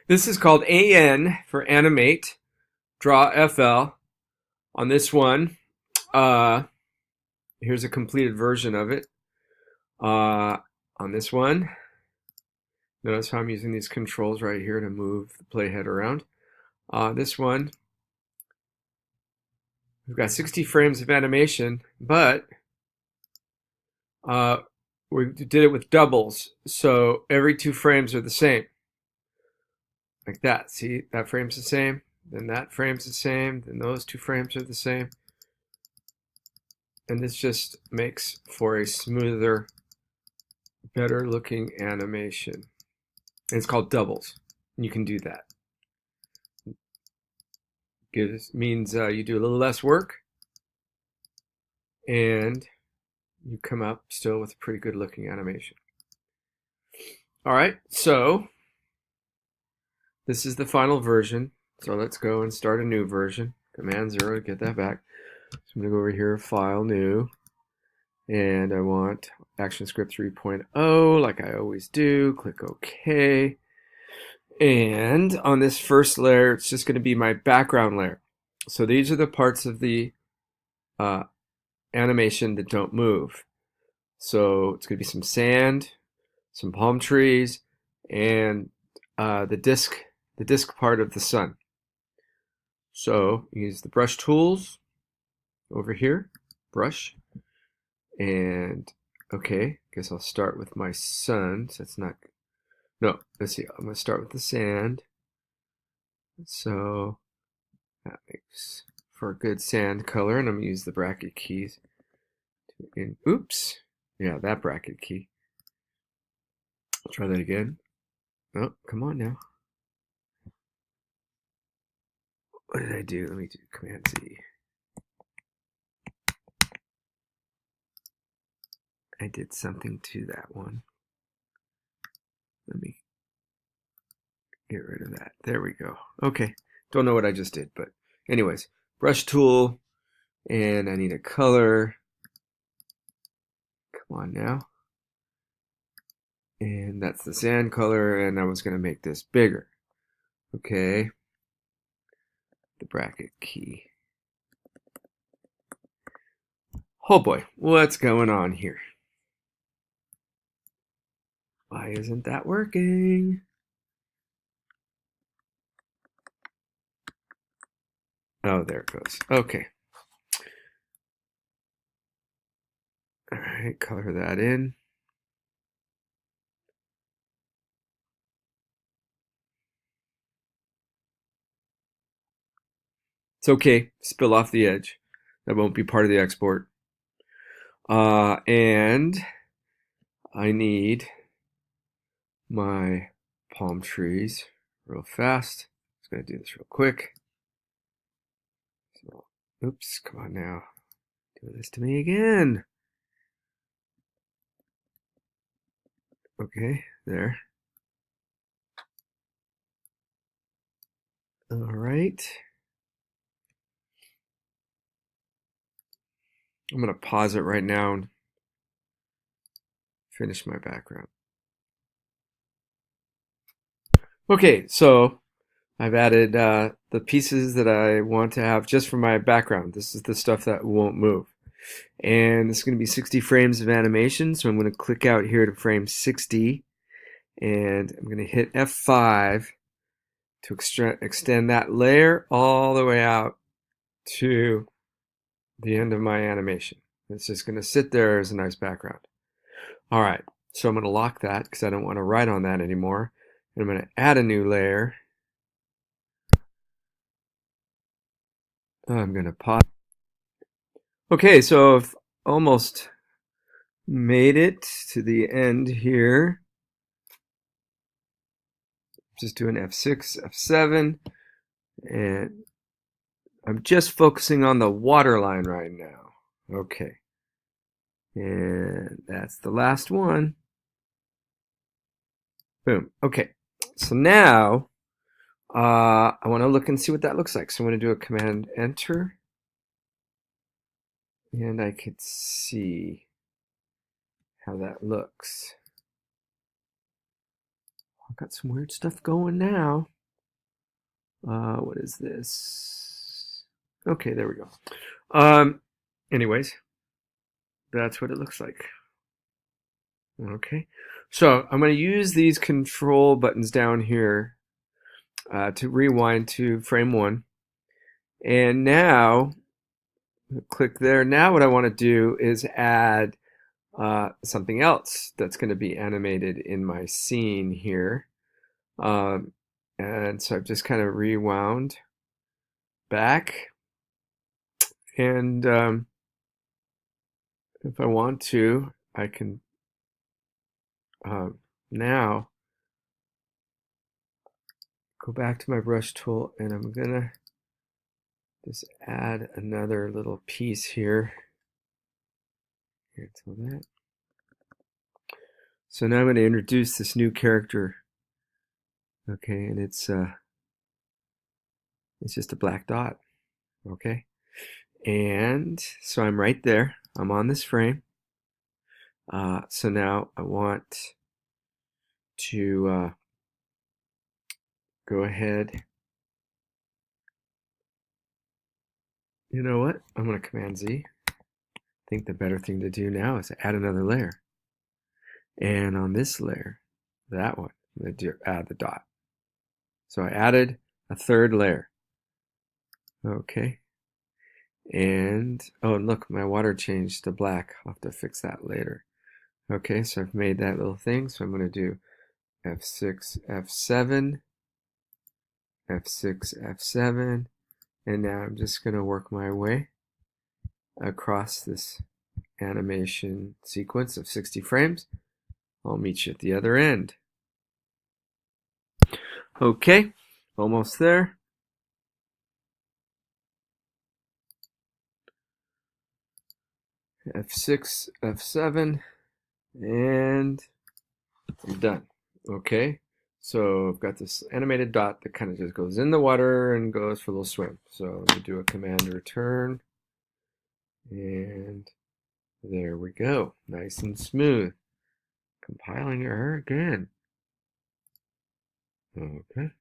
This is called AN for Animate Draw FL. On this one, uh, here's a completed version of it. On this one, notice how I'm using these controls right here to move the playhead around. This one, we've got 60 frames of animation, but we did it with doubles, so every 2 frames are the same. Like that. See, that frame's the same, then that frame's the same, then those 2 frames are the same. And this just makes for a smoother, better looking animation. And it's called doubles. And you can do that. Means you do a little less work and you come up still with a pretty good looking animation. All right, so this is the final version. So let's go and start a new version. Command 0 to get that back. So I'm going to go over here, File, New. And I want ActionScript 3.0 like I always do. Click OK. And on this first layer, it's just going to be my background layer. So these are the parts of the animation that don't move. So it's going to be some sand, some palm trees, and the disc part of the sun. So use the brush tools over here, brush, and okay, guess I'll start with my sun. So it's not, no, let's see, I'm going to start with the sand. So that makes for a good sand color, and I'm going to use the bracket keys. Oops, yeah, that bracket key. I'll try that again. Oh, come on now. What did I do? Let me do Command Z. I did something to that one. Let me get rid of that. There we go. Okay. Don't know what I just did, but anyways, brush tool, and I need a color. Come on now. And that's the sand color, and I was going to make this bigger. Okay. The bracket key. Oh boy, what's going on here? Why isn't that working? Oh, there it goes. Okay. All right, color that in. It's okay, spill off the edge. That won't be part of the export. And I need my palm trees real fast. Just gonna do this real quick. So, oops, come on now. Do this to me again. Okay, there. All right. I'm gonna pause it right now and finish my background. Okay, so I've added the pieces that I want to have just for my background. This is the stuff that won't move. And it's going to be 60 frames of animation, so I'm going to click out here to frame 60, and I'm going to hit F5 to extend that layer all the way out to the end of my animation. It's just going to sit there as a nice background. All right, so I'm going to lock that because I don't want to write on that anymore. And I'm going to add a new layer. I'm going to pause. Okay, so I've almost made it to the end here. Just doing F6, F7, and I'm just focusing on the water line right now. Okay, and that's the last one. Boom. Okay, so now I want to look and see what that looks like. So I'm going to do a Command Enter, and I could see how that looks. I've got some weird stuff going now. What is this? Okay, there we go. Anyways, that's what it looks like. Okay, so I'm going to use these control buttons down here to rewind to frame 1. And now, click there. Now what I want to do is add something else that's going to be animated in my scene here. And so I've just kind of rewound back. And if I want to, I can now go back to my brush tool, and I'm gonna just add another little piece here. Cancel that. So now I'm going to introduce this new character. Okay, and it's just a black dot. Okay, and so I'm right there. I'm on this frame. So now I want to go ahead. You know what? I'm going to Command Z. I think the better thing to do now is to add another layer. And on this layer, that one, I'm going to add the dot. So I added a third layer. Okay. And, oh, and look, my water changed to black. I'll have to fix that later. Okay, so I've made that little thing. So I'm going to do F6, F7, F6, F7. And now I'm just going to work my way across this animation sequence of 60 frames. I'll meet you at the other end. Okay, almost there. F6, F7, and I'm done. Okay, so I've got this animated dot that kind of just goes in the water and goes for a little swim. So let me do a command return, and there we go. Nice and smooth. Compiling error again. Okay.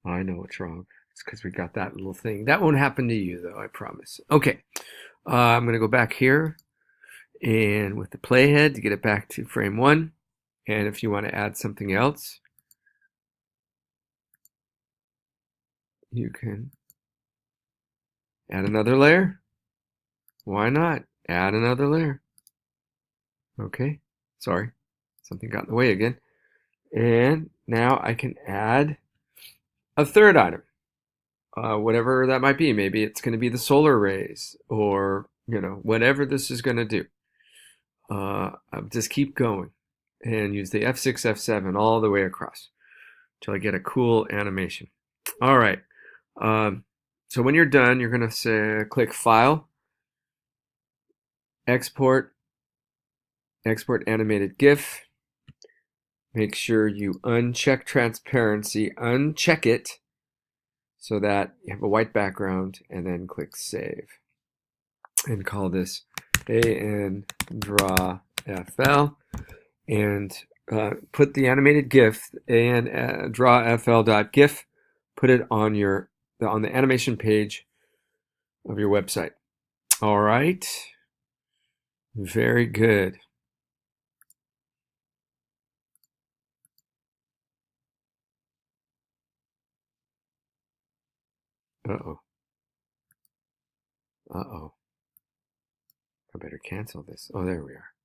I know what's wrong. It's because we got that little thing. That won't happen to you, though, I promise. Okay. I'm going to go back here and with the playhead to get it back to frame 1. And if you want to add something else, you can add another layer. Why not? Add another layer. Okay. Sorry. Something got in the way again. And now I can add a third item. Whatever that might be. Maybe it's going to be the solar rays, or whatever this is going to do. I'll just keep going and use the F6, F7 all the way across until I get a cool animation. All right. So when you're done, you're going to say click File, Export Animated GIF. Make sure you uncheck transparency, uncheck it, so that you have a white background, and then click Save. And call this AnDrawFL, and put the animated GIF, AnDrawFL.gif, put it on the animation page of your website. All right. Very good. Uh-oh. Uh-oh. I better cancel this. Oh, there we are.